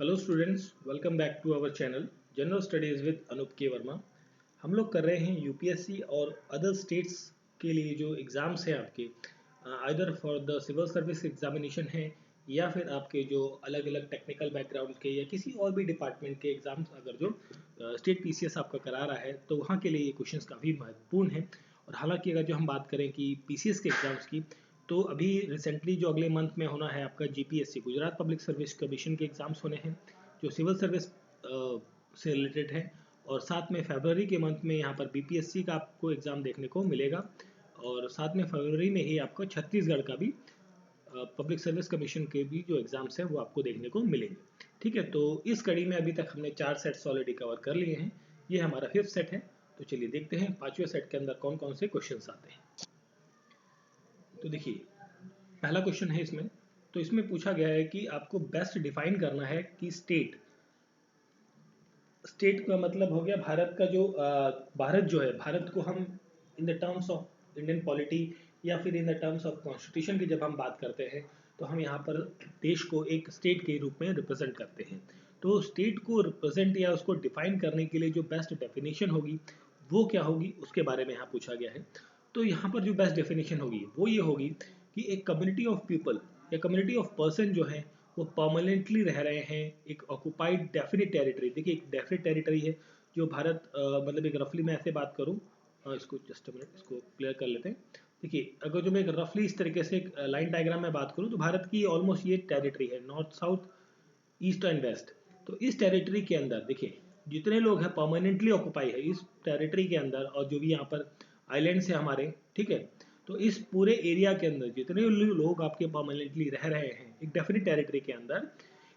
Hello students, welcome back to our channel general studies with Anoop K Verma. हम लोग कर रहे हैं यूपीएससी और अदर स्टेट्स के लिए जो एग्ज़ाम्स हैं आपके either for the civil service examination है या फिर आपके जो अलग अलग टेक्निकल बैकग्राउंड के या किसी और भी डिपार्टमेंट के एग्ज़ाम्स अगर जो स्टेट पीसीएस आपका करा रहा है तो वहाँ के लिए ये क्वेश्चंस काफ़ी महत्वपूर्ण हैं। और हालांकि अगर जो हम बात करें कि पीसीएस के एग्ज़ाम्स की, तो अभी रिसेंटली जो अगले मंथ में होना है आपका GPSC Gujarat public service commission के एग्ज़ाम्स होने हैं जो सिविल सर्विस से रिलेटेड है। और साथ में फरवरी के मंथ में यहाँ पर बीपीएससी का आपको एग्ज़ाम देखने को मिलेगा और साथ में फरवरी में ही आपको छत्तीसगढ़ का भी पब्लिक सर्विस कमीशन के भी जो एग्ज़ाम्स हैं वो आपको देखने को मिलेंगे। ठीक है, तो इस कड़ी में अभी तक हमने 4 सेट्स ऑलरेडी कवर कर लिए हैं। ये हमारा 5th सेट है। तो चलिए देखते हैं 5वें सेट के अंदर कौन कौन से क्वेश्चंस आते हैं। तो देखिए, पहला क्वेश्चन है इसमें। तो इसमें पूछा गया है कि आपको बेस्ट डिफाइन करना है कि स्टेट का मतलब हो गया भारत का जो भारत जो है, भारत को हम in the terms of Indian polity या फिर in the terms of constitution की जब हम बात करते हैं तो हम यहाँ पर देश को एक स्टेट के रूप में रिप्रेजेंट करते हैं। तो स्टेट को रिप्रेजेंट या उसको डिफाइन करने के लिए जो बेस्ट डेफिनेशन होगी वो क्या होगी, उसके बारे में यहाँ पूछा गया है। तो यहाँ पर जो बेस्ट डेफिनेशन होगी वो ये होगी कि एक कम्युनिटी ऑफ पीपल या कम्युनिटी ऑफ पर्सन जो है वो परमानेंटली रह रहे हैं एक ऑक्युपाइड डेफिनिट टेरिटरी। देखिए, एक डेफिनिट टेरिटरी है जो भारत मतलब एक रफली मैं ऐसे बात करूँ, इसको जस्ट मिनट इसको क्लियर कर लेते हैं। देखिए, अगर जो मैं एक रफली इस तरीके से एक लाइन डायग्राम में बात करूँ तो भारत की ऑलमोस्ट ये टेरिटरी है, north south east and west. तो इस टेरिटरी के अंदर देखिए जितने लोग हैं परमानेंटली ऑक्युपाई है इस टेरिटरी के अंदर, और जो भी यहाँ पर आइलैंड्स है हमारे, ठीक है, तो इस पूरे एरिया के अंदर जितने लोग आपके परमानेंटली रह रहे हैं एक डेफिनेट टेरिटरी के अंदर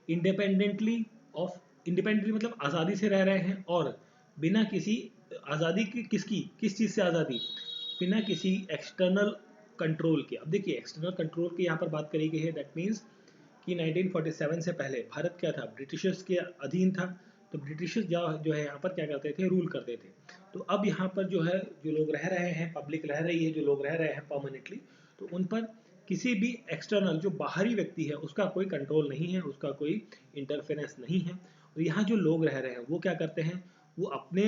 इंडिपेंडेंटली मतलब आज़ादी से रह रहे हैं और बिना किसी आज़ादी की किस चीज़ से आज़ादी, बिना किसी एक्सटर्नल कंट्रोल के। अब देखिए, एक्सटर्नल कंट्रोल की यहाँ पर बात करी गई है, दैट मीन्स कि 1947 से पहले भारत क्या था, ब्रिटिशर्स के अधीन था। तो ब्रिटिशर्स जो है यहाँ पर क्या करते थे, रूल करते थे। तो अब यहाँ पर जो है जो लोग रह रहे हैं, पब्लिक रह रही है, जो लोग रह रहे हैं परमानेंटली, तो उन पर किसी भी एक्सटर्नल जो बाहरी व्यक्ति है उसका कोई कंट्रोल नहीं है, उसका कोई इंटरफेरेंस नहीं है। और यहाँ जो लोग रह रहे हैं वो क्या करते हैं, वो अपने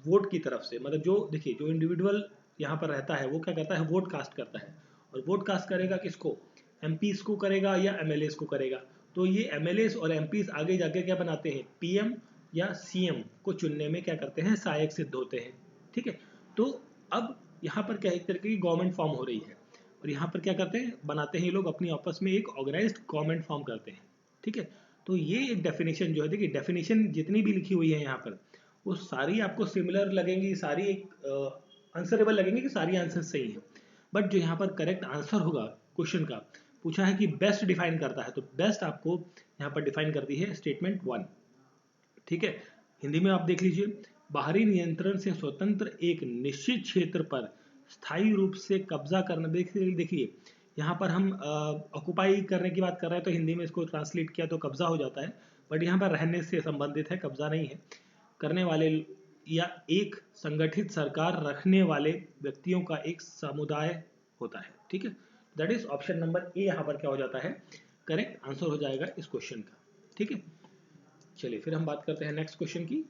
वोट की तरफ से, मतलब जो देखिए जो इंडिविजुअल यहाँ पर रहता है वो क्या करता है, वोट कास्ट करता है। और वोट कास्ट करेगा किसको, एमपीज को करेगा या एमएलएस को करेगा। तो ये एमएलएस और एमपीज आगे जाके क्या बनाते हैं, पीएम या सीएम को चुनने में क्या करते हैं, सहायक सिद्ध होते हैं। ठीक है, तो अब यहाँ पर क्या एक तरीके की गवर्नमेंट फॉर्म हो रही है और यहाँ पर क्या करते हैं, बनाते हैं ये लोग अपनी आपस में एक ऑर्गेनाइज्ड गवर्नमेंट फॉर्म करते हैं। ठीक है, तो ये एक डेफिनेशन जो है, देखिए डेफिनेशन जितनी भी लिखी हुई है यहाँ पर वो सारी आपको सिमिलर लगेंगी, सारी एक आंसरेबल लगेंगी कि सारी आंसर सही है। बट जो यहाँ पर करेक्ट आंसर होगा क्वेश्चन का, पूछा है कि बेस्ट डिफाइन करता है, तो बेस्ट आपको यहाँ पर डिफाइन करती है स्टेटमेंट 1। ठीक है, हिंदी में आप देख लीजिए, बाहरी नियंत्रण से स्वतंत्र एक निश्चित क्षेत्र पर स्थायी रूप से कब्जा करना। देखिए यहाँ पर हम ऑक्युपाई करने की बात कर रहे हैं तो हिंदी में इसको ट्रांसलेट किया तो कब्जा हो जाता है, बट यहाँ पर रहने से संबंधित है, कब्जा नहीं है। करने वाले या एक संगठित सरकार रखने वाले व्यक्तियों का एक समुदाय होता है। ठीक है, that is option number A यहाँ पर क्या हो जाता है, करेक्ट आंसर हो जाएगा इस क्वेश्चन का। ठीक है, चलिए फिर हम बात करते हैं नेक्स्ट क्वेश्चन की।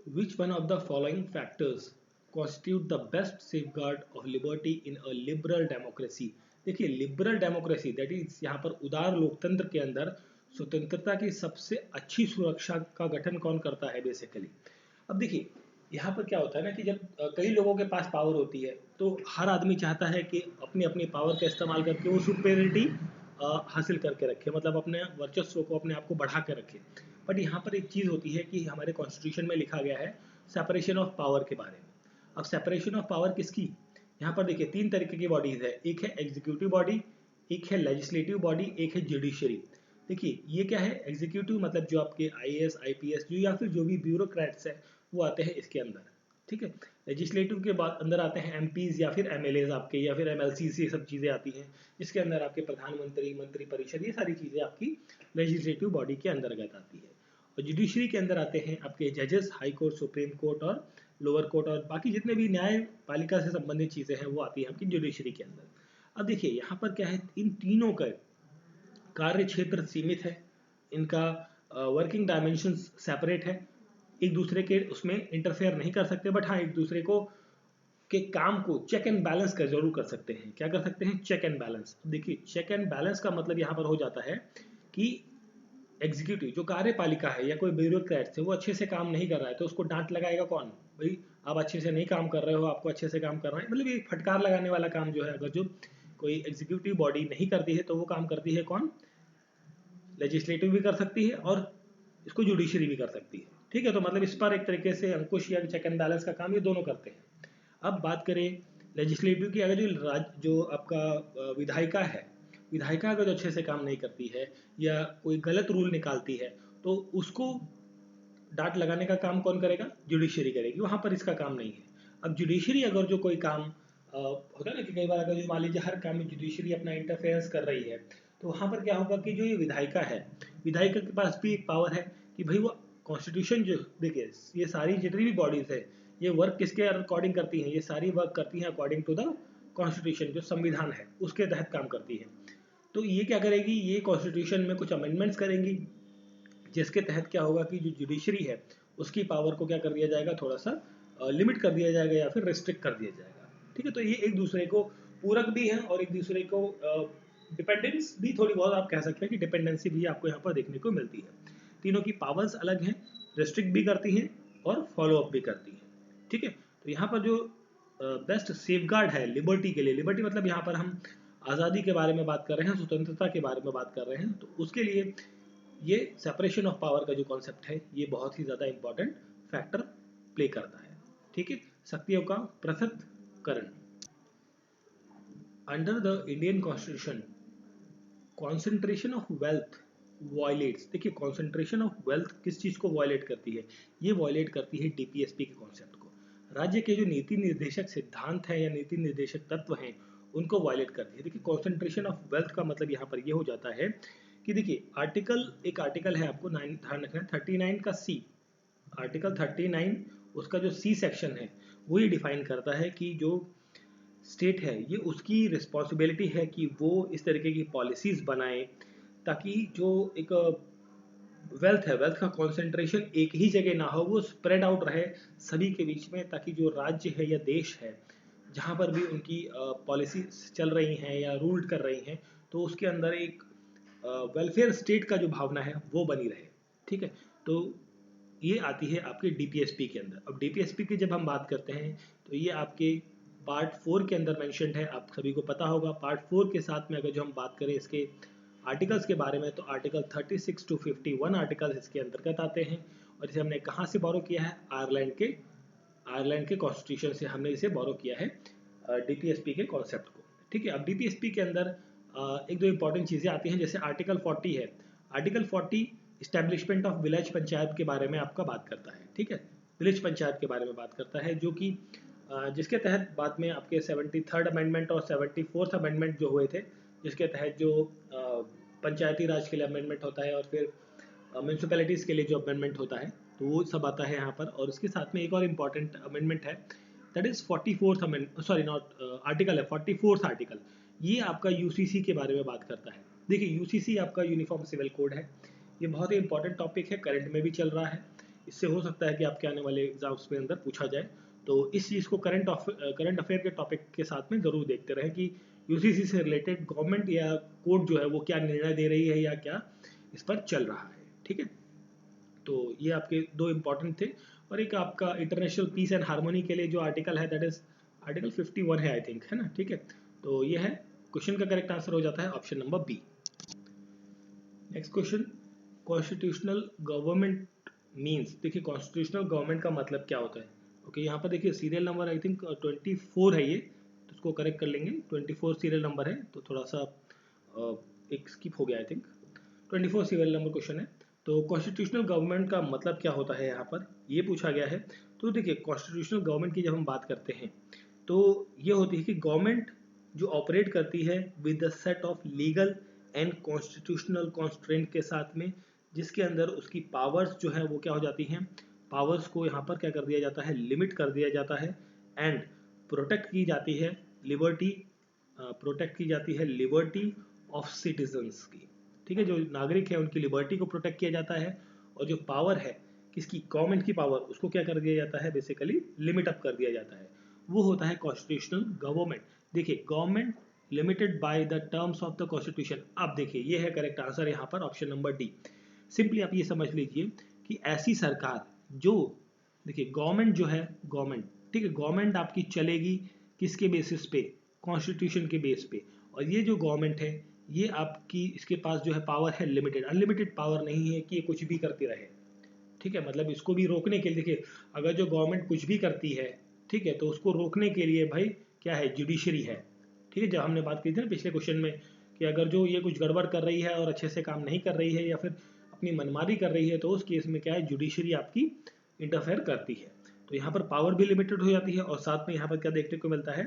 Which one of the following factors constitute the best safeguard of liberty in a liberal democracy? देखिए, लिबरल डेमोक्रेसी दैट इज यहाँ पर उदार लोकतंत्र के अंदर स्वतंत्रता की सबसे अच्छी सुरक्षा का गठन कौन करता है बेसिकली। अब देखिए यहाँ पर क्या होता है ना कि जब कई लोगों के पास पावर होती है तो हर आदमी चाहता है कि अपनी अपनी पावर का इस्तेमाल करके वो सुपेरिटी हासिल करके रखे, मतलब अपने वर्चस्व को, अपने आप को बढ़ा के रखे। बट यहाँ पर एक चीज़ होती है कि हमारे कॉन्स्टिट्यूशन में लिखा गया है सेपरेशन ऑफ पावर के बारे में। अब सेपरेशन ऑफ पावर किसकी, यहाँ पर देखिए 3 तरीके की बॉडीज है, एक है एग्जीक्यूटिव बॉडी, एक है लेजिस्लेटिव बॉडी, एक है जुडिशरी। देखिए ये क्या है, एग्जीक्यूटिव मतलब जो आपके आईएएस आईपीएस जो या फिर जो भी ब्यूरोक्रेट्स है वो आते हैं इसके अंदर। ठीक है, लेजिस्लेटिव के बाद अंदर आते हैं एमपीज या फिर एमएलएज आपके, या फिर एमएलसी, ये सब चीज़ें आती हैं जिसके अंदर आपके प्रधानमंत्री, मंत्री परिषद, ये सारी चीज़ें आपकी लेजिस्लेटिव बॉडी के अंतर्गत आती है। और जुडिशरी के अंदर आते हैं आपके जजेस, हाई कोर्ट, सुप्रीम कोर्ट और लोअर कोर्ट, और बाकी जितने भी न्यायपालिका से संबंधित चीज़ें हैं वो आती हैं आपकी जुडिशरी के अंदर। अब देखिए यहाँ पर क्या है, इन तीनों का कार्य क्षेत्र सीमित है, इनका वर्किंग डायमेंशन सेपरेट है, एक दूसरे के उसमें इंटरफेयर नहीं कर सकते, बट हाँ एक दूसरे को के काम को चेक एंड बैलेंस कर जरूर कर सकते हैं। क्या कर सकते हैं? Check and balance. देखिए चेक एंड बैलेंस का मतलब यहाँ पर हो जाता है कि एग्जीक्यूटिव जो कार्यपालिका है या कोई ब्यूरोक्रेट है वो अच्छे से काम नहीं कर रहा है तो उसको डांट लगाएगा कौन? भाई आप अच्छे से नहीं काम कर रहे हो, आपको अच्छे से काम करना है, मतलब ये फटकार लगाने वाला काम जो है अगर जो कोई एग्जीक्यूटिव बॉडी नहीं करती है तो वो काम करती है कौन? लेजिस्लेटिव भी कर सकती है और इसको जुडिशरी भी कर सकती है। ठीक है, तो मतलब इस पर एक तरीके से अंकुश या चेक एंड बैलेंस का काम ये दोनों करते हैं। अब बात करें लेजिस्लेटिव की, अगर जो आपका विधायिका है, विधायिका अगर अच्छे से काम नहीं करती है या कोई गलत रूल निकालती है तो उसको डांट लगाने का काम कौन करेगा? जुडिशरी करेगी, वहां पर इसका काम नहीं है। अब जुडिशरी अगर जो कोई काम होता है ना कि कई बार अगर जो मान लीजिए हर काम में जुडिशरी अपना इंटरफेरेंस कर रही है तो वहां पर क्या होगा कि जो ये विधायिका है, विधायिका के पास भी एक पावर है कि भाई वो कॉन्स्टिट्यूशन जो देखिए ये सारी जितनी भी बॉडीज है ये वर्क किसके अकॉर्डिंग करती हैं? ये सारी वर्क करती हैं अकॉर्डिंग टू द कॉन्स्टिट्यूशन, जो संविधान है उसके तहत काम करती है। तो ये क्या करेगी? ये कॉन्स्टिट्यूशन में कुछ अमेंडमेंट्स करेंगी जिसके तहत क्या होगा कि जो जुडिशरी है उसकी पावर को क्या कर दिया जाएगा? थोड़ा सा लिमिट कर दिया जाएगा या फिर रिस्ट्रिक्ट कर दिया जाएगा। ठीक है, तो ये एक दूसरे को पूरक भी है और एक दूसरे को डिपेंडेंस भी, थोड़ी बहुत आप कह सकते हैं कि डिपेंडेंसी भी आपको यहाँ पर देखने को मिलती है। तीनों की पावर्स अलग हैं, रिस्ट्रिक्ट भी करती हैं और फॉलो अप भी करती हैं। ठीक है, तो यहाँ पर जो बेस्ट सेफगार्ड है लिबर्टी के लिए, लिबर्टी मतलब यहाँ पर हम आज़ादी के बारे में बात कर रहे हैं, स्वतंत्रता के बारे में बात कर रहे हैं, तो उसके लिए ये सेपरेशन ऑफ पावर का जो कॉन्सेप्ट है ये बहुत ही ज़्यादा इंपॉर्टेंट फैक्टर प्ले करता है। ठीक है, शक्तियों का पृथक्करण। Under the Indian constitution concentration of wealth violets. देखिए कॉन्सेंट्रेशन ऑफ वेल्थ किस चीज़ को वायलेट करती है? ये वायलेट करती है डीपीएसपी के कॉन्सेप्ट को। राज्य के जो नीति निर्देशक सिद्धांत हैं या नीति निर्देशक तत्व हैं उनको वायलेट करती है। देखिए कॉन्सेंट्रेशन ऑफ वेल्थ का मतलब यहाँ पर ये हो जाता है कि देखिए एक आर्टिकल है, आपको ध्यान रखना है 39 का सी, आर्टिकल 39 उसका जो सी सेक्शन है वो ये डिफाइन करता है कि जो स्टेट है ये उसकी रिस्पॉन्सिबिलिटी है कि वो इस तरीके की पॉलिसीज बनाए ताकि जो एक वेल्थ है, वेल्थ का कॉन्सेंट्रेशन एक ही जगह ना हो, वो स्प्रेड आउट रहे सभी के बीच में, ताकि जो राज्य है या देश है जहाँ पर भी उनकी पॉलिसी चल रही हैं या रूल कर रही हैं तो उसके अंदर एक वेलफेयर स्टेट का जो भावना है वो बनी रहे। ठीक है, तो ये आती है आपके डीपीएसपी के अंदर। अब डीपीएसपी की जब हम बात करते हैं तो ये आपके पार्ट 4 के अंदर मेंशन्ड है, आप सभी को पता होगा। पार्ट 4 के साथ में अगर जो हम बात करें इसके आर्टिकल्स के बारे में तो आर्टिकल 36 टू 51 आर्टिकल्स इसके अंतर्गत आते हैं और इसे हमने कहाँ से बोरो किया है? आयरलैंड के कॉन्स्टिट्यूशन से हमने इसे बोरो किया है डीपीएसपी के कॉन्सेप्ट को। ठीक है, अब डीपीएसपी के अंदर एक दो इंपॉर्टेंट चीज़ें आती हैं, जैसे आर्टिकल 40 है। Article 40 establishment of village panchayat के बारे में आपका बात करता है। ठीक है, विलेज पंचायत के बारे में बात करता है, जो कि जिसके तहत बाद में आपके 73rd अमेंडमेंट और 74th अमेंडमेंट जो हुए थे, जिसके तहत जो पंचायती राज के लिए अमेंडमेंट होता है और फिर म्यूनसिपैलिटीज़ के लिए जो अमेंडमेंट होता है तो वो सब आता है यहाँ पर। और इसके साथ में एक और इम्पॉर्टेंट अमेंडमेंट है, that is 44th amendment, sorry not article है 44th आर्टिकल। ये आपका यूसीसी के बारे में बात करता है। देखिए यूसीसी आपका यूनिफॉर्म सिविल कोड है, ये बहुत ही इंपॉर्टेंट टॉपिक है, करंट में भी चल रहा है, इससे हो सकता है कि आपके आने वाले एग्जाम्स के अंदर पूछा जाए। तो इस चीज़ को करंट अफेयर के टॉपिक के साथ में ज़रूर देखते रहें कि यूसीसी से रिलेटेड गवर्नमेंट या कोर्ट जो है वो क्या निर्णय दे रही है या क्या इस पर चल रहा है। ठीक है, तो ये आपके दो इम्पॉर्टेंट थे। और एक आपका इंटरनेशनल पीस एंड हार्मोनी के लिए जो आर्टिकल है दैट इज आर्टिकल 51 है आई थिंक, है ना। ठीक है, तो ये है क्वेश्चन का करेक्ट आंसर हो जाता है option number B. Next question, constitutional government means. देखिए कॉन्स्टिट्यूशनल गवर्नमेंट का मतलब क्या होता है? ओके, यहाँ पर देखिए सीरियल नंबर आई थिंक 24 है ये, तो उसको करेक्ट कर लेंगे। 24 सीरियल नंबर है तो थोड़ा सा एक स्किप हो गया I think. 24 serial number question है। तो कॉन्स्टिट्यूशनल गवर्नमेंट का मतलब क्या होता है यहाँ पर ये पूछा गया है। तो देखिए कॉन्स्टिट्यूशनल गवर्नमेंट की जब हम बात करते हैं तो ये होती है कि गवर्नमेंट जो ऑपरेट करती है with the set of legal and constitutional constraint के साथ में, जिसके अंदर उसकी पावर्स जो है वो क्या हो जाती हैं, पावर्स को यहाँ पर क्या कर दिया जाता है, लिमिट कर दिया जाता है, एंड प्रोटेक्ट की जाती है लिबर्टी प्रोटेक्ट की जाती है लिबर्टी ऑफ सिटीजन्स की, ठीक है, जो नागरिक है उनकी लिबर्टी को प्रोटेक्ट किया जाता है, और जो पावर है किसकी, गवर्नमेंट की पावर, उसको क्या कर दिया जाता है, बेसिकली लिमिट अप कर दिया जाता है, वो होता है कॉन्स्टिट्यूशनल गवर्नमेंट। देखिए government limited by the terms of the constitution. अब देखिए ये है करेक्ट आंसर यहाँ पर, ऑप्शन नंबर डी। सिंपली आप ये समझ लीजिए कि ऐसी सरकार जो, देखिए गवर्नमेंट जो है, गवर्नमेंट, ठीक है, गवर्नमेंट आपकी चलेगी किसके बेसिस पे, कॉन्स्टिट्यूशन के बेस पे, और ये जो गवर्नमेंट है ये आपकी, इसके पास जो है पावर है लिमिटेड, अनलिमिटेड पावर नहीं है कि ये कुछ भी करती रहे, ठीक है, मतलब इसको भी रोकने के लिए, देखिए अगर जो गवर्नमेंट कुछ भी करती है, ठीक है, तो उसको रोकने के लिए भाई क्या है, जुडिशरी है, ठीक है, जब हमने बात की थी ना पिछले क्वेश्चन में कि अगर जो ये कुछ गड़बड़ कर रही है और अच्छे से काम नहीं कर रही है या फिर अपनी मनमानी कर रही है, तो उस केस में क्या है, जुडिशरी आपकी इंटरफेयर करती है। तो यहाँ पर पावर भी लिमिटेड हो जाती है, और साथ में यहाँ पर क्या देखने को मिलता है,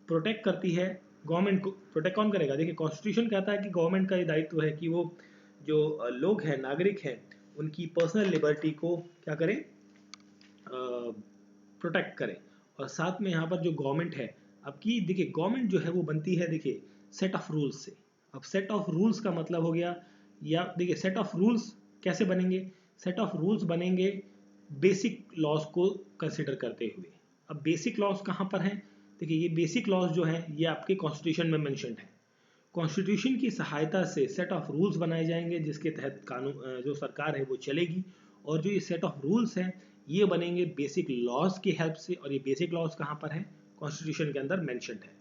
प्रोटेक्ट करती है गवर्नमेंट को। प्रोटेक्ट कौन करेगा, देखिए कॉन्स्टिट्यूशन कहता है कि गवर्नमेंट का ये दायित्व है कि वो जो लोग हैं, नागरिक हैं, उनकी पर्सनल लिबर्टी को क्या करें, प्रोटेक्ट करें। और साथ में यहाँ पर जो गवर्नमेंट है आपकी, देखिए गवर्नमेंट जो है वो बनती है, देखिए सेट ऑफ रूल्स से। अब सेट ऑफ रूल्स का मतलब हो गया, या देखिए सेट ऑफ रूल्स कैसे बनेंगे, सेट ऑफ रूल्स बनेंगे बेसिक लॉज को कंसिडर करते हुए। अब बेसिक लॉज कहाँ पर हैं, देखिए ये बेसिक लॉज जो हैं ये आपके कॉन्स्टिट्यूशन में मेंशन्ड है। कॉन्स्टिट्यूशन की सहायता से सेट ऑफ रूल्स बनाए जाएंगे जिसके तहत कानून, जो सरकार है वो चलेगी, और जो ये सेट ऑफ रूल्स हैं ये बनेंगे बेसिक लॉज की हेल्प से, और ये बेसिक लॉज कहाँ पर है, कॉन्स्टिट्यूशन के अंदर मेंशन्ड है।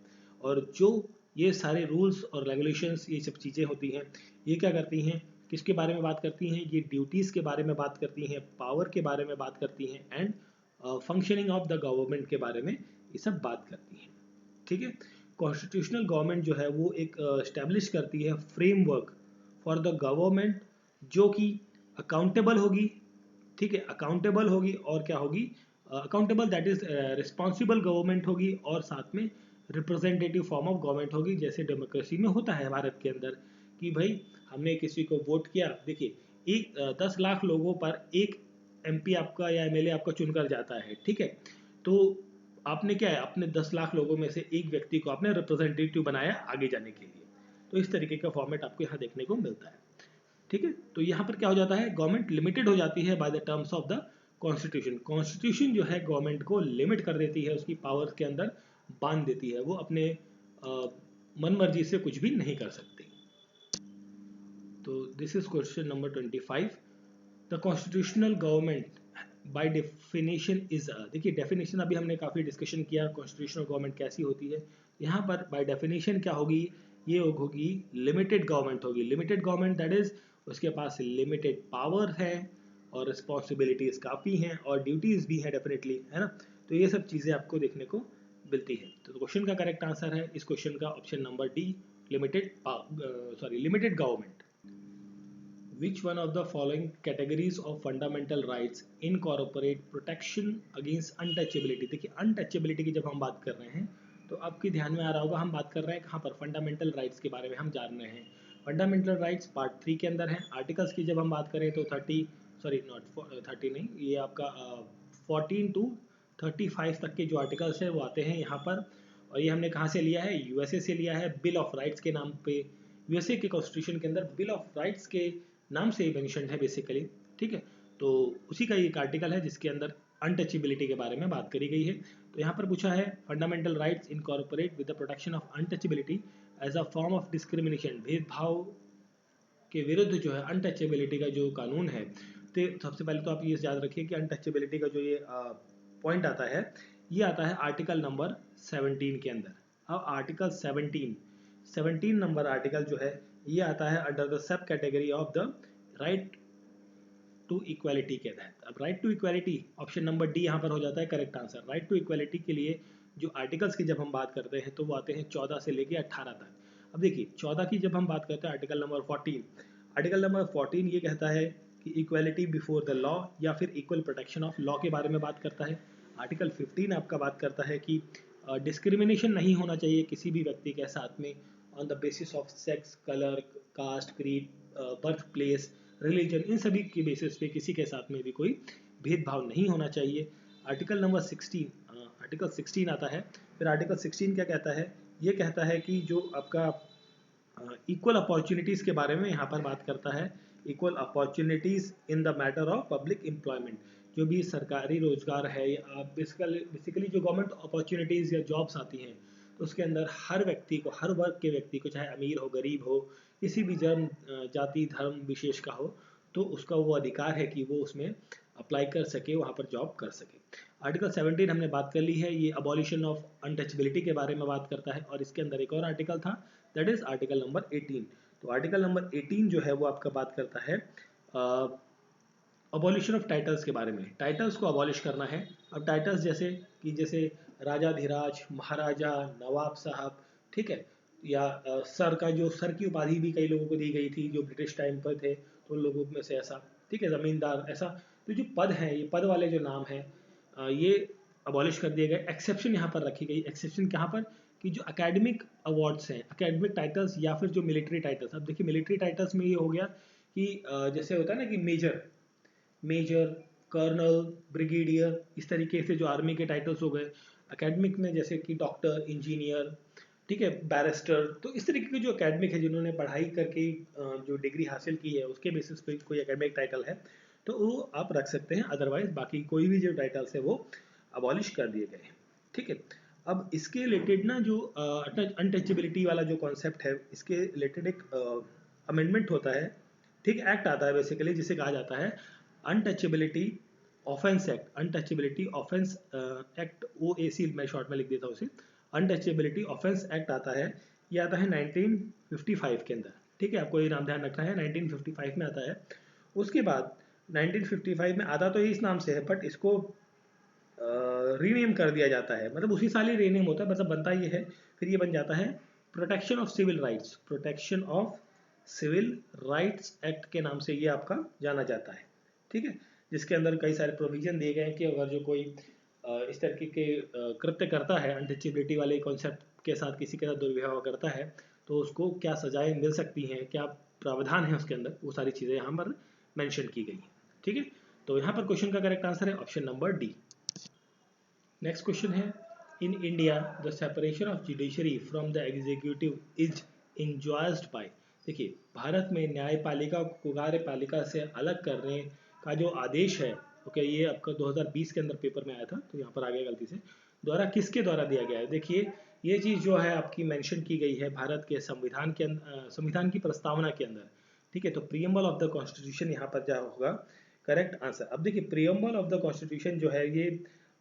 और जो ये सारे रूल्स और रेगुलेशंस, ये सब चीज़ें होती हैं, ये क्या करती हैं, किसके बारे में बात करती हैं, ये ड्यूटीज़ के बारे में बात करती हैं, पावर के बारे में बात करती हैं, and functioning of the government के बारे में ये सब बात करती हैं, ठीक है। कॉन्स्टिट्यूशनल गवर्नमेंट जो है वो एक स्टैब्लिश करती है फ्रेमवर्क फॉर द गवर्नमेंट, जो कि अकाउंटेबल होगी, ठीक है, अकाउंटेबल होगी, और क्या होगी, accountable that is responsible government होगी, और साथ में रिप्रेजेंटेटिव फॉर्म ऑफ गवर्नमेंट होगी, जैसे डेमोक्रेसी में होता है भारत के अंदर कि भाई हमने किसी को वोट किया, देखिए एक 10 लाख लोगों पर एक एमपी आपका या एमएलए आपका चुनकर जाता है, ठीक है, तो आपने क्या है, अपने 10 लाख लोगों में से एक व्यक्ति को आपने रिप्रेजेंटेटिव बनाया आगे जाने के लिए। तो इस तरीके का फॉर्मेट आपको यहाँ देखने को मिलता है, ठीक है। तो यहाँ पर क्या हो जाता है, गवर्नमेंट लिमिटेड हो जाती है by the terms of the constitution. Constitution जो है गवर्नमेंट को लिमिट कर देती है, उसकी पावर्स के अंदर बांध देती है, वो अपने मन मर्जी से कुछ भी नहीं कर सकती। तो this is question number 25। The constitutional government by definition is, देखिए डेफिनेशन अभी हमने काफ़ी डिस्कशन किया कॉन्स्टिट्यूशनल गवर्नमेंट कैसी होती है। यहाँ पर बाय डेफिनेशन क्या होगी, ये होगी लिमिटेड गवर्नमेंट होगी। लिमिटेड गवर्नमेंट दैट इज उसके पास लिमिटेड पावर है, और रिस्पॉन्सिबिलिटीज काफ़ी हैं, और ड्यूटीज़ भी हैं डेफिनेटली, है ना। तो ये सब चीज़ें आपको देखने को मिलती है। तो क्वेश्चन का करेक्ट आंसर है इस क्वेश्चन का option number D, limited government. Which one of the following categories of fundamental rights incorporate protection against untouchability? देखिए untouchability की जब हम बात कर रहे हैं तो आपके ध्यान में आ रहा होगा, हम बात कर रहे हैं कहाँ पर, फंडामेंटल राइट्स के बारे में हम जान रहे हैं। फंडामेंटल राइट्स पार्ट 3 के अंदर हैं। आर्टिकल्स की जब हम बात करें तो 30 नहीं, ये आपका 14 to 35 तक के जो आर्टिकल्स हैं वो आते हैं यहाँ पर। और ये हमने कहाँ से लिया है, यूएसए से लिया है, बिल ऑफ राइट्स के नाम पे। यूएसए के कॉन्स्टिट्यूशन के अंदर बिल ऑफ राइट्स के नाम से ही मेंशन्ड है बेसिकली, ठीक है। तो उसी का एक आर्टिकल है जिसके अंदर अनटचेबिलिटी के बारे में बात करी गई है। तो यहाँ पर पूछा है fundamental rights incorporate with the protection of untouchability as a form of discrimination, भेदभाव के विरुद्ध जो है अनटचेबिलिटी का जो कानून है। तो सबसे पहले तो आप ये याद रखिए कि अनटचेबिलिटी का जो ये पॉइंट आता है, ये आता है आर्टिकल नंबर 17 के अंदर। अब आर्टिकल 17 नंबर आर्टिकल जो है ये आता है under the sub category of the right to equality के तहत। अब right to equality option number D यहाँ पर हो जाता है correct answer. Right to equality के लिए जो आर्टिकल्स की जब हम बात करते हैं तो वो आते हैं 14 से लेके 18 तक। अब देखिए 14 की जब हम बात करते हैं, आर्टिकल नंबर 14, आर्टिकल नंबर 14 ये कहता है कि इक्वालिटी बिफोर द लॉ या फिर इक्वल प्रोटेक्शन ऑफ लॉ के बारे में बात करता है। आर्टिकल 15 आपका बात करता है कि डिस्क्रिमिनेशन नहीं होना चाहिए किसी भी व्यक्ति के साथ में on the basis of sex, colour, caste, creed, birth place, religion, इन सभी के बेसिस पे किसी के साथ में भी कोई भेदभाव नहीं होना चाहिए। आर्टिकल नंबर 16 आता है। फिर आर्टिकल 16 क्या कहता है ये कहता है कि जो आपका इक्वल अपॉर्चुनिटीज़ के बारे में यहाँ पर बात करता है। Equal opportunities in the matter of public employment, जो भी सरकारी रोजगार है या बेसिकली जो गवर्नमेंट अपॉर्चुनिटीज़ या जॉब्स आती हैं, तो उसके अंदर हर व्यक्ति को, हर वर्ग के व्यक्ति को, चाहे अमीर हो गरीब हो, किसी भी जाति धर्म विशेष का हो, तो उसका वो अधिकार है कि वो उसमें अप्लाई कर सके, वहाँ पर जॉब कर सके। आर्टिकल 17 हमने बात कर ली है, ये अबॉलिशन ऑफ अनटचबिलिटी के बारे में बात करता है। और इसके अंदर एक और आर्टिकल था, दैट इज आर्टिकल नंबर 18। तो आर्टिकल नंबर 18 जो है वो आपका बात करता है अबॉलिशन ऑफ टाइटल्स के बारे में। टाइटल्स को अबॉलिश करना है। अब टाइटल्स जैसे राजाधिराज, महाराजा, नवाब साहब, ठीक है, या सर का, जो सर की उपाधि भी कई लोगों को दी गई थी जो ब्रिटिश टाइम पर थे, तो उन लोगों में से ऐसा, ठीक है, जमींदार, ऐसा। तो जो पद हैं, ये पद वाले जो नाम हैं, ये अबॉलिश कर दिए गए। एक्सेप्शन यहाँ पर रखी गई। एक्सेप्शन कहाँ पर, कि जो एकेडमिक अवार्ड्स हैं, एकेडमिक टाइटल्स या फिर जो मिलिट्री टाइटल्स। अब देखिए मिलिट्री टाइटल्स में ये हो गया कि जैसे होता है ना कि मेजर, कर्नल, ब्रिगेडियर, इस तरीके से जो आर्मी के टाइटल्स हो गए। एकेडमिक में जैसे कि डॉक्टर, इंजीनियर, ठीक है, बैरिस्टर। तो इस तरीके के जो एकेडमिक है, जिन्होंने पढ़ाई करके जो डिग्री हासिल की है, उसके बेसिस पे कोई एकेडमिक टाइटल है तो वो आप रख सकते हैं। अदरवाइज बाकी कोई भी जो टाइटल्स है वो अबॉलिश कर दिए गए हैं, ठीक है। अब इसके रिलेटेड ना जो अनटचेबिलिटी वाला जो कॉन्सेप्ट है, इसके रिलेटेड एक अमेंडमेंट होता है, ठीक, एक्ट आता है बेसिकली, जिसे कहा जाता है untouchability offence act. Untouchability offence act, OAC मैं शॉर्ट में लिख देता हूँ उसे। अनटचेबिलिटी ऑफेंस एक्ट आता है, ये आता है 1955 के अंदर, ठीक है। आपको ये नाम ध्यान रखना है, 1955 में आता है। उसके बाद 1955 में आता तो ये इस नाम से है, बट इसको रीनेम कर दिया जाता है, मतलब उसी साल ही रीनेम होता है, मतलब बनता ये है, फिर ये बन जाता है protection of civil rights. Protection of civil rights act के नाम से ये आपका जाना जाता है, ठीक है। जिसके अंदर कई सारे प्रोविजन दिए गए हैं कि अगर जो कोई इस तरीके के कृत्य करता है, अनटचेबिलिटी वाले कॉन्सेप्ट के साथ किसी के साथ दुर्व्यवहार करता है, तो उसको क्या सजाएं मिल सकती हैं, क्या प्रावधान है उसके अंदर, वो सारी चीज़ें यहाँ पर मेंशन की गई हैं, ठीक है। तो यहाँ पर क्वेश्चन का करेक्ट आंसर है option number D. Next question है, in India the separation of judiciary from the executive is enjoyed by. देखिए, भारत में न्यायपालिका को कार्यपालिका से अलग करने का जो आदेश है, ओके, ये आपका 2020 के अंदर पेपर में आया था, तो यहाँ पर आ गया गलती से, द्वारा किसके द्वारा दिया गया है। देखिए, ये चीज़ जो है आपकी मेंशन की गई है भारत के संविधान के संविधान की प्रस्तावना के अंदर, ठीक है। तो प्रियम्बल ऑफ द कॉन्स्टिट्यूशन यहाँ पर क्या होगा करेक्ट आंसर। अब देखिए, प्रियम्बल ऑफ द कॉन्स्टिट्यूशन जो है ये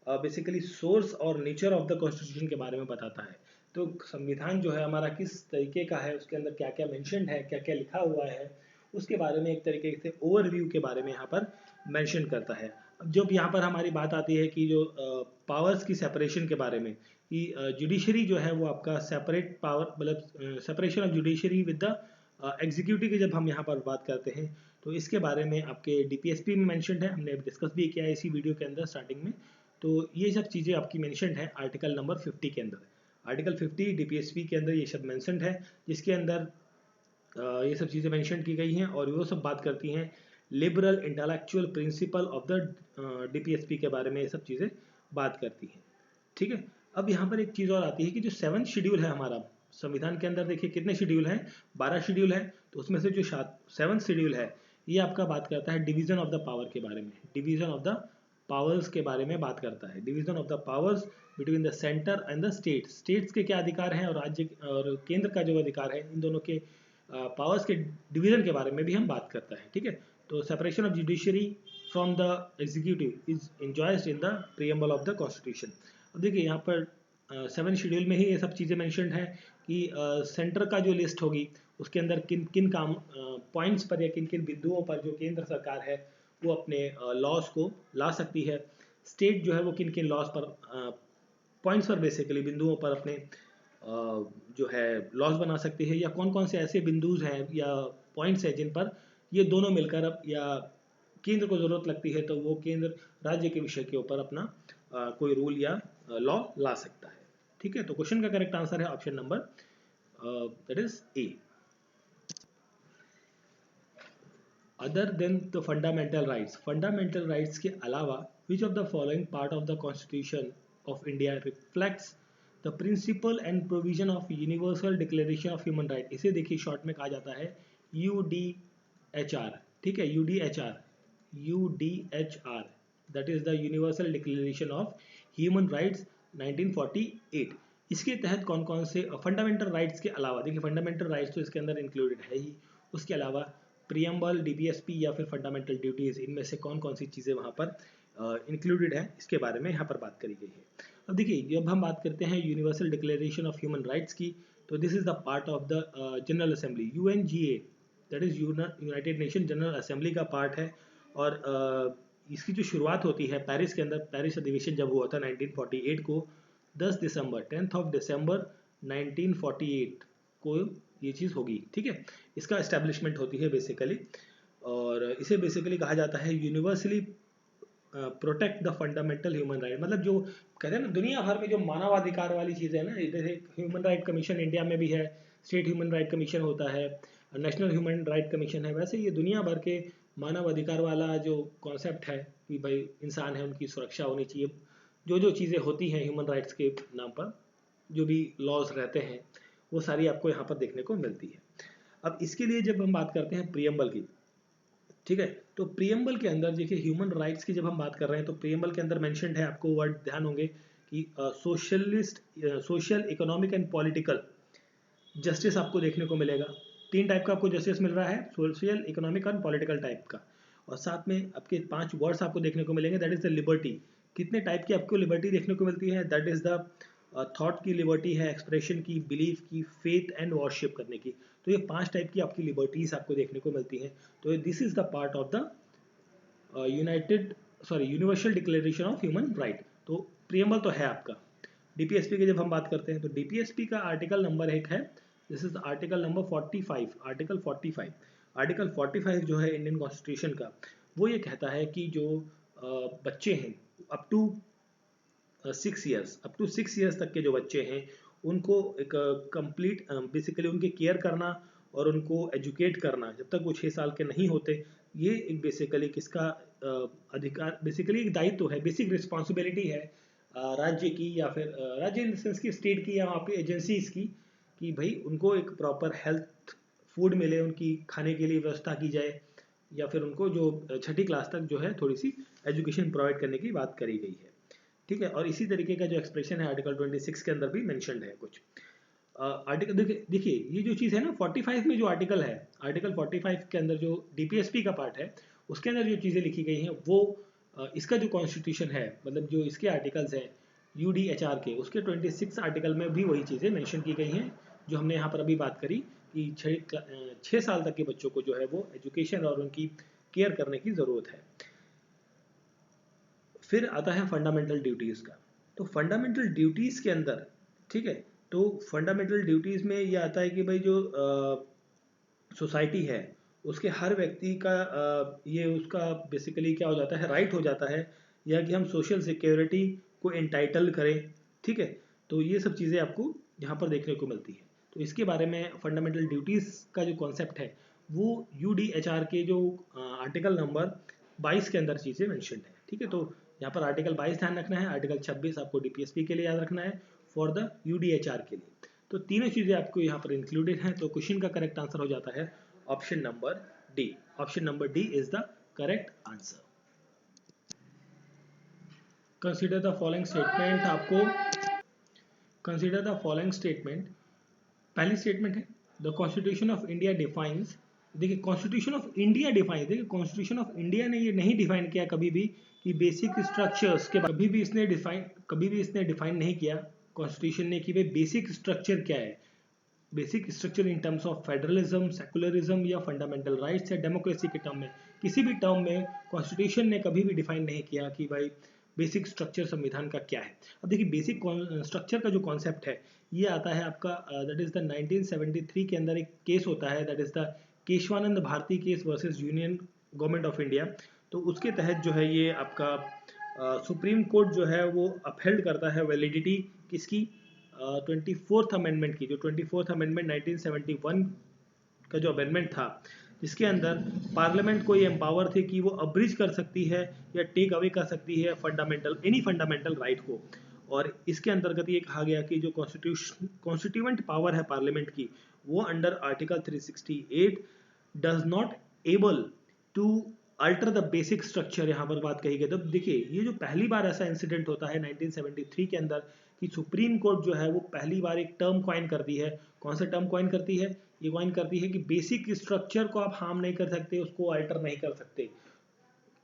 बेसिकली सोर्स और नेचर ऑफ द कॉन्स्टिट्यूशन के बारे में बताता है। तो संविधान जो है हमारा किस तरीके का है, उसके अंदर क्या क्या मेंशन्ड है, क्या क्या लिखा हुआ है, उसके बारे में एक तरीके से ओवरव्यू के बारे में यहाँ पर मेंशन करता है। अब जब यहाँ पर हमारी बात आती है कि जो पावर्स की सेपरेशन के बारे में, कि जुडिशरी जो है वो आपका सेपरेट पावर, मतलब separation of judiciary with the executive की जब हम यहाँ पर बात करते हैं, तो इसके बारे में आपके DPSP में मेंशन्ड है, हमने डिस्कस भी किया है इसी वीडियो के अंदर स्टार्टिंग में। तो ये सब चीज़ें आपकी मेंशन्ड है आर्टिकल नंबर 50 के अंदर। आर्टिकल 50 DPSP के अंदर ये सब मेंशन्ड है, जिसके अंदर ये सब चीज़ें मेंशन की गई हैं, और वो सब बात करती हैं liberal intellectual principle of the DPSP के बारे में, ये सब चीज़ें बात करती हैं, ठीक है। अब यहाँ पर एक चीज़ और आती है कि जो 7th शेड्यूल है हमारा संविधान के अंदर, देखिए कितने शेड्यूल हैं, 12 शेड्यूल है। तो उसमें से जो 7th शेड्यूल है, ये आपका बात करता है डिवीजन ऑफ द पावर के बारे में। डिवीजन ऑफ द पावर्स के बारे में बात करता है। Division of the powers between the centre and the states के क्या अधिकार हैं, और राज्य और केंद्र का जो अधिकार है, इन दोनों के पावर्स के डिवीजन के बारे में भी हम बात करता है, ठीक है। तो separation of judiciary from the executive is enjoyed in the preamble of the constitution. अब देखिए यहाँ पर 7th शेड्यूल में ही ये सब चीज़ें मेंशन्ड है कि सेंटर का जो लिस्ट होगी, उसके अंदर किन किन काम पॉइंट्स पर या किन किन बिंदुओं पर जो केंद्र सरकार है वो अपने लॉज को ला सकती है। स्टेट जो है वो किन किन लॉज पर पॉइंट्स पर बेसिकली बिंदुओं पर अपने जो है लॉज बना सकती है, या कौन कौन से ऐसे बिंदुज हैं या पॉइंट्स हैं जिन पर ये दोनों मिलकर अब या केंद्र को ज़रूरत लगती है तो वो केंद्र राज्य के विषय के ऊपर अपना कोई रूल या लॉ ला सकता है, ठीक है। तो क्वेश्चन का करेक्ट आंसर है option number that is A. Other than the fundamental rights के अलावा which of the following part of the constitution of India reflects the principle and provision of universal declaration of human right, इसे देखिए short में कहा जाता है UDHR, ठीक है, UDHR, that is the universal declaration of human rights 1948। इसके तहत कौन कौन से फंडामेंटल राइट्स के अलावा, देखिए फंडामेंटल राइट्स तो इसके अंदर इंक्लूडेड है ही, उसके अलावा प्रियम्बल, DPSP या फिर फंडामेंटल ड्यूटीज, इनमें से कौन कौन सी चीज़ें वहाँ पर इंक्लूडेड है, इसके बारे में यहाँ पर बात करी गई है। अब देखिए जब हम बात करते हैं universal declaration of human rights की, तो this is the part of the general assembly, UNGA, that is United nation general assembly का पार्ट है। और इसकी जो शुरुआत होती है पेरिस के अंदर, पेरिस अधिवेशन जब हुआ था 1948 को, 10 दिसंबर 10 दिसंबर 1948 को ये चीज़ होगी, ठीक है, इसका एस्टेब्लिशमेंट होती है बेसिकली। और इसे बेसिकली कहा जाता है universally protect the fundamental human right, मतलब जो कहते हैं ना दुनिया भर में जो मानवाधिकार वाली चीज़ें ना, जैसे ह्यूमन राइट कमीशन इंडिया में भी है, स्टेट ह्यूमन राइट कमीशन होता है, नेशनल ह्यूमन राइट कमीशन है, वैसे ये दुनिया भर के मानव अधिकार वाला जो कॉन्सेप्ट है कि भाई इंसान है, उनकी सुरक्षा होनी चाहिए, जो जो चीज़ें होती हैं ह्यूमन राइट्स के नाम पर, जो भी लॉज रहते हैं, वो सारी आपको यहाँ पर देखने को मिलती है। अब इसके लिए जब हम बात करते हैं प्रियम्बल की, ठीक है, तो प्रियम्बल के अंदर देखिए ह्यूमन राइट्स की जब हम बात कर रहे हैं तो प्रियम्बल के अंदर मेंशन्ड है, आपको वर्ड ध्यान होंगे कि social, economic and political justice आपको देखने को मिलेगा। 3 टाइप का आपको जस्टिस मिल रहा है, सोशल, इकोनॉमिक और पॉलिटिकल टाइप का। और साथ में आपके 5 वर्ड्स आपको देखने को मिलेंगे, दैट इज द लिबर्टी। कितने टाइप की आपको लिबर्टी देखने को मिलती है, दैट इज द थॉट की लिबर्टी है, एक्सप्रेशन की, बिलीफ की, फेथ एंड वर्शिप करने की। तो ये 5 टाइप की आपकी लिबर्टीज आपको देखने को मिलती हैं। तो this is the part of the universal declaration of human right. तो प्रियम्बल तो है आपका। DPSP की जब हम बात करते हैं तो DPSP का आर्टिकल नंबर 1 है, this is article number 45, article 45। Article 45 जो है इंडियन कॉन्स्टिट्यूशन का, वो ये कहता है कि जो बच्चे हैं अप टू 6 ईयर्स तक के जो बच्चे हैं, उनको एक कंप्लीट बेसिकली उनके केयर करना और उनको एजुकेट करना जब तक वो 6 साल के नहीं होते, ये एक बेसिकली किसका अधिकार, बेसिकली एक दायित्व है, बेसिक रिस्पॉन्सिबिलिटी है राज्य की, या फिर राज्य इन सेंस की स्टेट की या वहाँ पे एजेंसीज की, कि भाई उनको एक प्रॉपर हेल्थ फूड मिले, उनकी खाने के लिए व्यवस्था की जाए, या फिर उनको जो 6ठी क्लास तक जो है थोड़ी सी एजुकेशन प्रोवाइड करने की बात करी गई है, ठीक है। और इसी तरीके का जो एक्सप्रेशन है आर्टिकल 26 के अंदर भी मेंशन्ड है कुछ आर्टिकल। देखिए ये जो चीज़ है ना 45 में जो आर्टिकल है, आर्टिकल 45 के अंदर जो DPSP का पार्ट है, उसके अंदर जो चीज़ें लिखी गई हैं वो इसका जो कॉन्स्टिट्यूशन है, मतलब जो इसके आर्टिकल्स हैं UDHR के, उसके 26 आर्टिकल में भी वही चीज़ें मेंशन की गई हैं जो हमने यहाँ पर अभी बात करी कि 6 साल तक के बच्चों को जो है वो एजुकेशन और उनकी केयर करने की ज़रूरत है। फिर आता है फंडामेंटल ड्यूटीज़ का। तो फंडामेंटल ड्यूटीज़ के अंदर, ठीक है, तो फंडामेंटल ड्यूटीज़ में ये आता है कि भाई जो सोसाइटी है उसके हर व्यक्ति का ये उसका बेसिकली क्या हो जाता है, राइट हो जाता है, या कि हम सोशल सिक्योरिटी को एंटाइटल करें, ठीक है। तो ये सब चीज़ें आपको यहाँ पर देखने को मिलती है। तो इसके बारे में फंडामेंटल ड्यूटीज़ का जो कॉन्सेप्ट है वो UDHR के जो आर्टिकल नंबर 22 के अंदर चीज़ें मेंशन्ड है, ठीक है। तो यहाँ पर आर्टिकल 22 ध्यान रखना है, आर्टिकल 26 आपको DPSP के लिए याद रखना है फॉर द UDHR के लिए। तो तीनों चीज़ें आपको यहाँ पर इंक्लूडेड हैं। तो क्वेश्चन का करेक्ट आंसर हो जाता है option number D. Option number D is the correct answer. Consider the following statement, आपको कंसीडर द फॉलोइंग स्टेटमेंट। पहली स्टेटमेंट है the constitution of India defines. देखिए कॉन्स्टिट्यूशन ऑफ इंडिया डिफाइंस, देखिए constitution of India ने ये नहीं define किया कभी भी कि बेसिक स्ट्रक्चर्स के, कभी भी इसने डिफाइन नहीं किया कॉन्स्टिट्यूशन ने कि भाई बेसिक स्ट्रक्चर क्या है, basic structure in terms of federalism, secularism या फंडामेंटल राइट्स या डेमोक्रेसी के टर्म में, किसी भी टर्म में कॉन्स्टिट्यूशन ने कभी भी डिफाइन नहीं किया कि भाई बेसिक स्ट्रक्चर संविधान का क्या है। अब देखिए बेसिक स्ट्रक्चर का जो कॉन्सेप्ट है ये आता है आपका दैट इज द 1973 के अंदर एक केस होता है, that is the Kesavananda Bharati case versus union government of India. तो उसके तहत जो है ये आपका सुप्रीम कोर्ट जो है वो अपहेल्ड करता है वैलिडिटी किसकी, 24th अमेंडमेंट की। जो 24th अमेंडमेंट 1971 का जो अमेंडमेंट था, जिसके अंदर पार्लियामेंट को ये एम्पावर थे कि वो अब्रिज कर सकती है या टेक अवे कर सकती है एनी फंडामेंटल राइट को। और इसके अंतर्गत ये कहा गया कि जो कॉन्स्टिट्यूएंट पावर है पार्लियामेंट की, वो under article 368 does not able to alter the basic structure, यहाँ पर बात कही गई। तब देखिए ये जो पहली बार ऐसा इंसिडेंट होता है 1973 के अंदर कि सुप्रीम कोर्ट जो है वो पहली बार एक टर्म कॉइन करती है। कौन सा टर्म कॉइन करती है? ये कॉइन करती है कि बेसिक स्ट्रक्चर को आप हार्म नहीं कर सकते, उसको अल्टर नहीं कर सकते।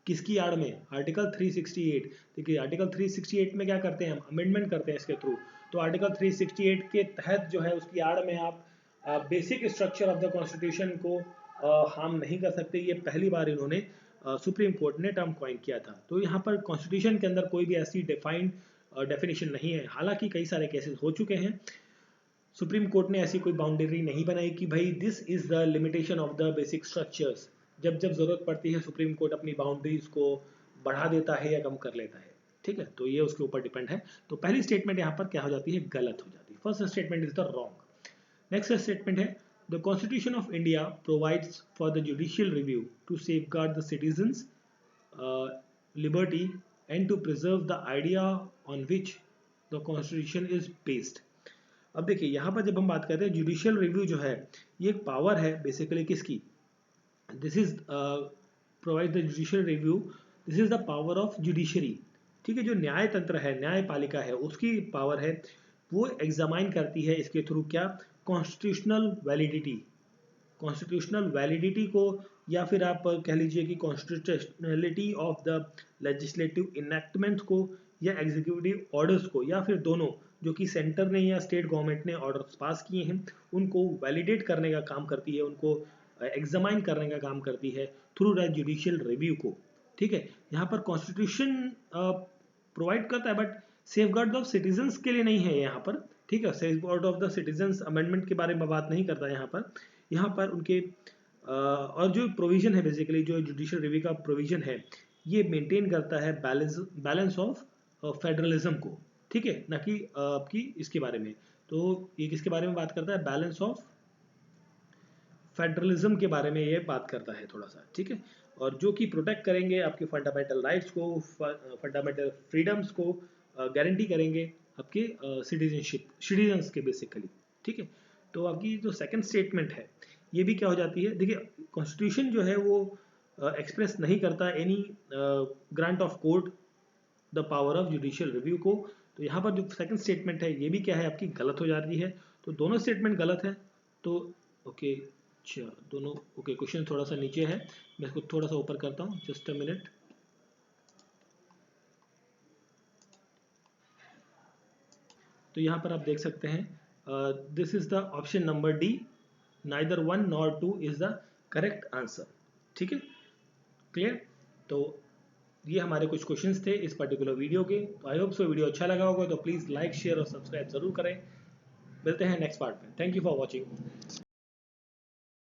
किसकी आड़ में? आर्टिकल 368। देखिए आर्टिकल 368 में क्या करते हैं हम? अमेंडमेंट करते हैं इसके थ्रू। तो आर्टिकल 368 के तहत जो है उसकी आड़ में आप basic structure of the constitution को हार्म नहीं कर सकते। ये पहली बार इन्होंने सुप्रीम कोर्ट ने टर्म कॉइन किया था। तो यहाँ पर कॉन्स्टिट्यूशन के अंदर कोई भी ऐसी डिफाइंड डेफिनेशन नहीं है। हालांकि कई सारे केसेस हो चुके हैं, सुप्रीम कोर्ट ने ऐसी कोई बाउंड्री नहीं बनाई कि भाई this is the limitation of the basic structures. जब जब जरूरत पड़ती है सुप्रीम कोर्ट अपनी बाउंड्रीज को बढ़ा देता है या कम कर लेता है, ठीक है। तो ये उसके ऊपर डिपेंड है। तो पहली स्टेटमेंट यहाँ पर क्या हो जाती है? गलत हो जाती है। First statement is the wrong. Next statement है the constitution of India provides for the judicial review to safeguard the citizens liberty and to preserve the idea on which the constitution is based. अब देखिए यहाँ पर जब हम बात करते हैं जुडिशियल रिव्यू जो है, ये एक पावर है बेसिकली किसकी? This is provide the judicial review, this is the power of judiciary, ठीक है। जो न्याय तंत्र है, न्यायपालिका है, उसकी पावर है, वो एग्जामाइन करती है इसके थ्रू क्या? Constitutional validity. कॉन्स्टिट्यूशनल वैलिडिटी को, या फिर आप कह लीजिए कि constitutionality of the legislative enactment को, या एग्जीक्यूटिव ऑर्डर्स को, या फिर दोनों, जो कि सेंटर ने या स्टेट गवर्नमेंट ने ऑर्डर्स पास किए हैं, उनको वैलिडेट करने का काम करती है, उनको एग्जामाइन करने का काम करती है थ्रू द जुडिशियल रिव्यू को, ठीक है। यहाँ पर कॉन्स्टिट्यूशन प्रोवाइड करता है बट सेफगार्ड ऑफ सिटीजन्स के लिए नहीं है यहाँ पर, ठीक है। Safeguard of the citizens amendment के बारे में बात नहीं करता यहाँ पर उनके और जो प्रोविजन है बेसिकली, जो जुडिशियल रिव्यू का प्रोविजन है, ये मेंटेन करता है बैलेंस ऑफ फेडरलिज्म को, ठीक है, ना कि आपकी इसके बारे में। तो ये किसके बारे में बात करता है? बैलेंस ऑफ फेडरलिज्म के बारे में ये बात करता है थोड़ा सा, ठीक है। और जो कि प्रोटेक्ट करेंगे आपके फंडामेंटल राइट्स को, फंडामेंटल फ्रीडम्स को गारंटी करेंगे आपके सिटीजन्स के बेसिकली, ठीक है। तो आपकी जो सेकंड स्टेटमेंट है ये भी क्या हो जाती है? देखिए कॉन्स्टिट्यूशन जो है वो एक्सप्रेस नहीं करता any grant of court the power of judicial review को। तो यहाँ पर जो सेकंड स्टेटमेंट है ये भी क्या है? आपकी गलत हो जाती है। तो दोनों स्टेटमेंट गलत है। तो ओके, अच्छा दोनों ओके। क्वेश्चन थोड़ा सा नीचे है, मैं इसको थोड़ा सा ऊपर करता हूँ, जस्ट अ मिनट। तो यहाँ पर आप देख सकते हैं this is the option number D, neither 1 nor 2 is the correct answer, ठीक है, क्लियर। तो ये हमारे कुछ क्वेश्चंस थे इस पर्टिकुलर वीडियो के। तो आई होप सो वीडियो अच्छा लगा होगा, तो प्लीज़ लाइक शेयर और सब्सक्राइब जरूर करें। मिलते हैं नेक्स्ट पार्ट में। Thank you for watching.